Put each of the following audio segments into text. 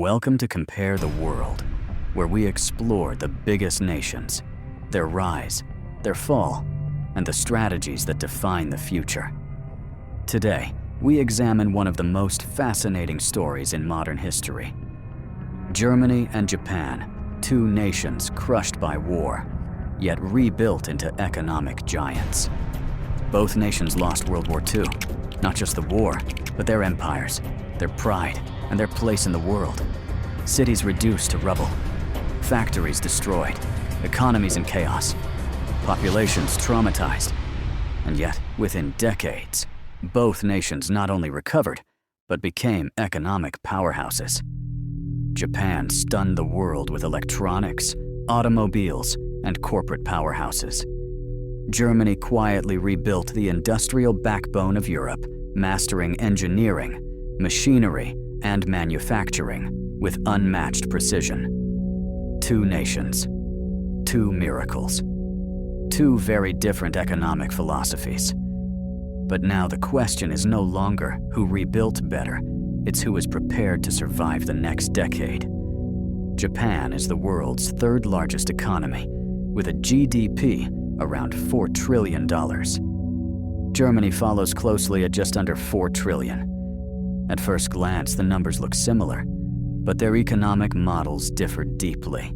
Welcome to Compare the World, where we explore the biggest nations, their rise, their fall, and the strategies that define the future. Today, we examine one of the most fascinating stories in modern history. Germany and Japan, two nations crushed by war, yet rebuilt into economic giants. Both nations lost World War II, not just the war, but their empires, their pride, and their place in the world. Cities reduced to rubble, factories destroyed, economies in chaos, populations traumatized. And yet, within decades, both nations not only recovered, but became economic powerhouses. Japan stunned the world with electronics, automobiles, and corporate powerhouses. Germany quietly rebuilt the industrial backbone of Europe, mastering engineering, machinery, and manufacturing with unmatched precision. Two nations, two miracles, two very different economic philosophies. But now the question is no longer who rebuilt better, it's who is prepared to survive the next decade. Japan is the world's third largest economy, with a GDP around $4 trillion. Germany follows closely at just under $4 trillion. At first glance, the numbers look similar, but their economic models differ deeply.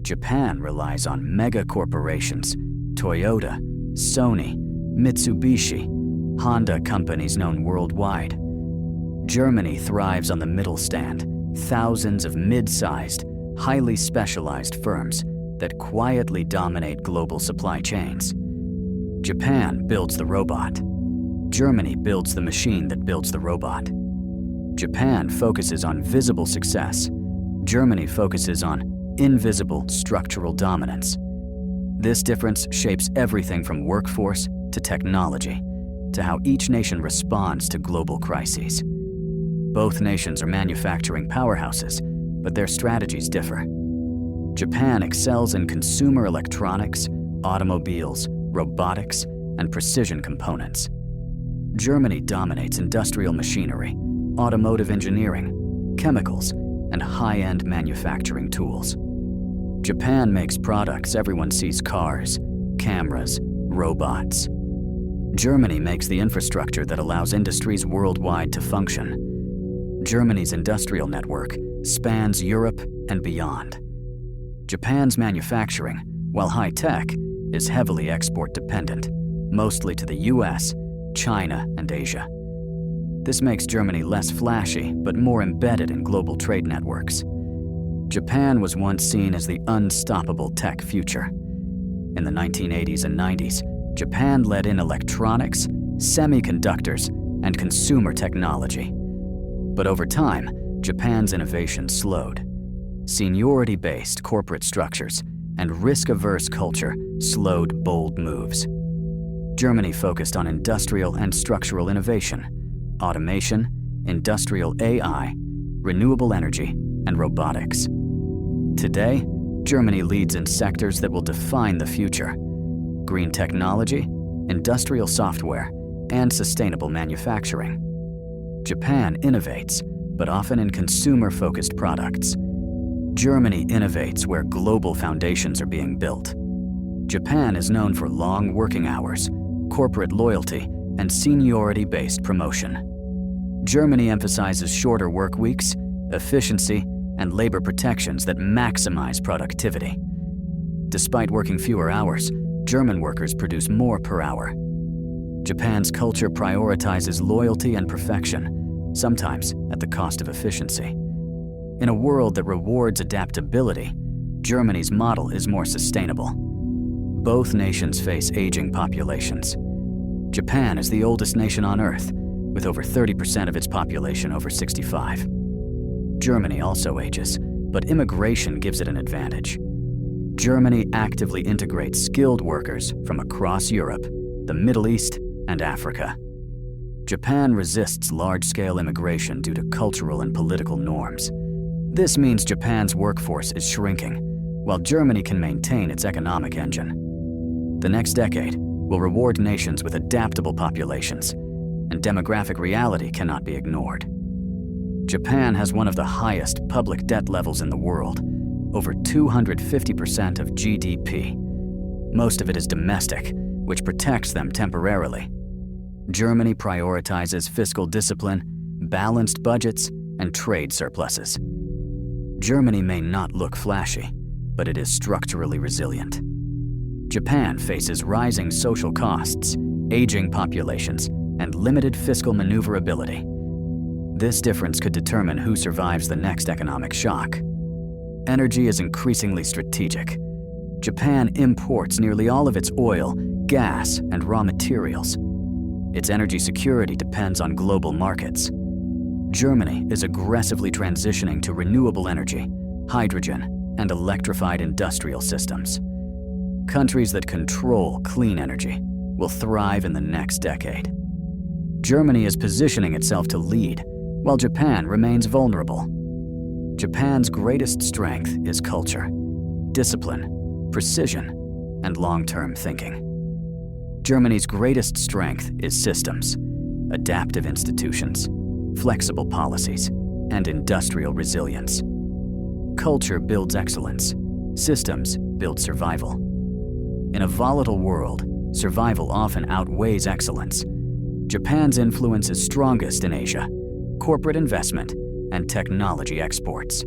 Japan relies on mega corporations, Toyota, Sony, Mitsubishi, Honda companies known worldwide. Germany thrives on the Mittelstand, thousands of mid-sized, highly specialized firms that quietly dominate global supply chains. Japan builds the robot. Germany builds the machine that builds the robot. Japan focuses on visible success. Germany focuses on invisible structural dominance. This difference shapes everything from workforce to technology, to how each nation responds to global crises. Both nations are manufacturing powerhouses, but their strategies differ. Japan excels in consumer electronics, automobiles, robotics, and precision components. Germany dominates industrial machinery, automotive engineering, chemicals, and high-end manufacturing tools. Japan makes products everyone sees: cars, cameras, robots. Germany makes the infrastructure that allows industries worldwide to function. Germany's industrial network spans Europe and beyond. Japan's manufacturing, while high-tech, is heavily export-dependent, mostly to the US, China, and Asia. This makes Germany less flashy, but more embedded in global trade networks. Japan was once seen as the unstoppable tech future. In the 1980s and 90s, Japan led in electronics, semiconductors, and consumer technology. But over time, Japan's innovation slowed. Seniority-based corporate structures and risk-averse culture slowed bold moves. Germany focused on industrial and structural innovation, automation, industrial AI, renewable energy, and robotics. Today, Germany leads in sectors that will define the future: green technology, industrial software, and sustainable manufacturing. Japan innovates, but often in consumer-focused products. Germany innovates where global foundations are being built. Japan is known for long working hours, corporate loyalty, and seniority-based promotion. Germany emphasizes shorter work weeks, efficiency, and labor protections that maximize productivity. Despite working fewer hours, German workers produce more per hour. Japan's culture prioritizes loyalty and perfection, sometimes at the cost of efficiency. In a world that rewards adaptability, Germany's model is more sustainable. Both nations face aging populations. Japan is the oldest nation on Earth, with over 30% of its population over 65. Germany also ages, but immigration gives it an advantage. Germany actively integrates skilled workers from across Europe, the Middle East, and Africa. Japan resists large-scale immigration due to cultural and political norms. This means Japan's workforce is shrinking, while Germany can maintain its economic engine. The next decade will reward nations with adaptable populations, and demographic reality cannot be ignored. Japan has one of the highest public debt levels in the world, over 250% of GDP. Most of it is domestic, which protects them temporarily. Germany prioritizes fiscal discipline, balanced budgets, and trade surpluses. Germany may not look flashy, but it is structurally resilient. Japan faces rising social costs, aging populations, and limited fiscal maneuverability. This difference could determine who survives the next economic shock. Energy is increasingly strategic. Japan imports nearly all of its oil, gas, and raw materials. Its energy security depends on global markets. Germany is aggressively transitioning to renewable energy, hydrogen, and electrified industrial systems. Countries that control clean energy will thrive in the next decade. Germany is positioning itself to lead, while Japan remains vulnerable. Japan's greatest strength is culture, discipline, precision, and long-term thinking. Germany's greatest strength is systems, adaptive institutions, flexible policies, and industrial resilience. Culture builds excellence. Systems build survival. In a volatile world, survival often outweighs excellence. Japan's influence is strongest in Asia, corporate investment, and technology exports.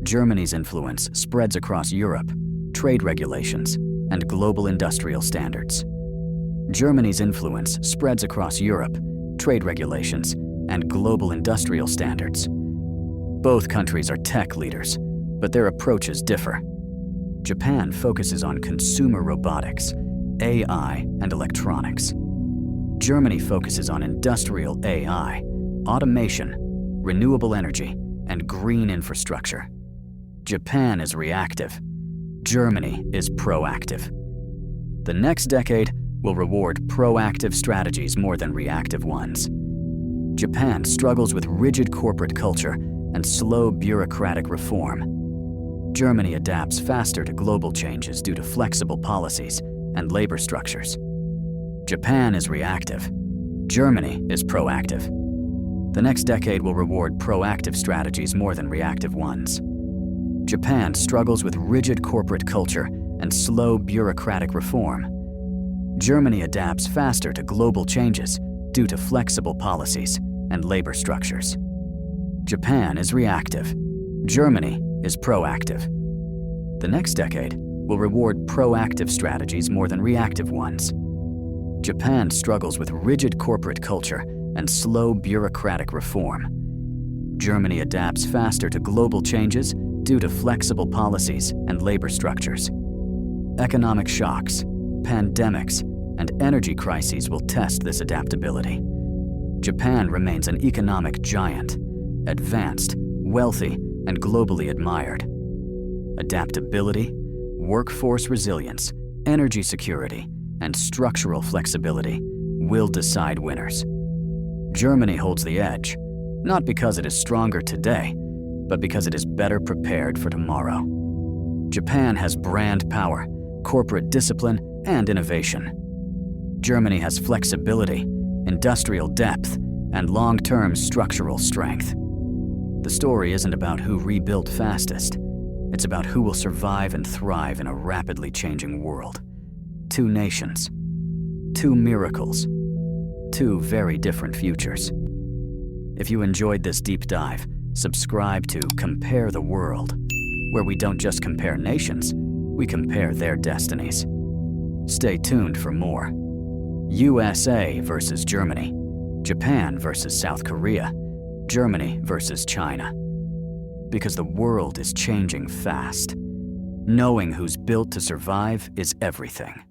Germany's influence spreads across Europe, trade regulations, and global industrial standards. Germany's influence spreads across Europe, trade regulations, and global industrial standards. Both countries are tech leaders, but their approaches differ. Japan focuses on consumer robotics, AI, and electronics. Germany focuses on industrial AI, automation, renewable energy, and green infrastructure. Japan is reactive. Germany is proactive. The next decade will reward proactive strategies more than reactive ones. Japan struggles with rigid corporate culture and slow bureaucratic reform. Germany adapts faster to global changes due to flexible policies and labor structures. Japan is reactive. Germany is proactive. The next decade will reward proactive strategies more than reactive ones. Japan struggles with rigid corporate culture and slow bureaucratic reform. Germany adapts faster to global changes due to flexible policies and labor structures. Japan is reactive. Germany is proactive. The next decade will reward proactive strategies more than reactive ones. Japan struggles with rigid corporate culture and slow bureaucratic reform. Germany adapts faster to global changes due to flexible policies and labor structures. Economic shocks, pandemics, and energy crises will test this adaptability. Japan remains an economic giant, advanced, wealthy, and globally admired. Adaptability, workforce resilience, energy security, and structural flexibility will decide winners. Germany holds the edge, not because it is stronger today, but because it is better prepared for tomorrow. Japan has brand power, corporate discipline, and innovation. Germany has flexibility, industrial depth, and long-term structural strength. The story isn't about who rebuilt fastest. It's about who will survive and thrive in a rapidly changing world. Two nations, two miracles, two very different futures. If you enjoyed this deep dive, subscribe to Compare the World, where we don't just compare nations, we compare their destinies. Stay tuned for more. USA versus Germany, Japan versus South Korea, Germany versus China. Because the world is changing fast. Knowing who's built to survive is everything.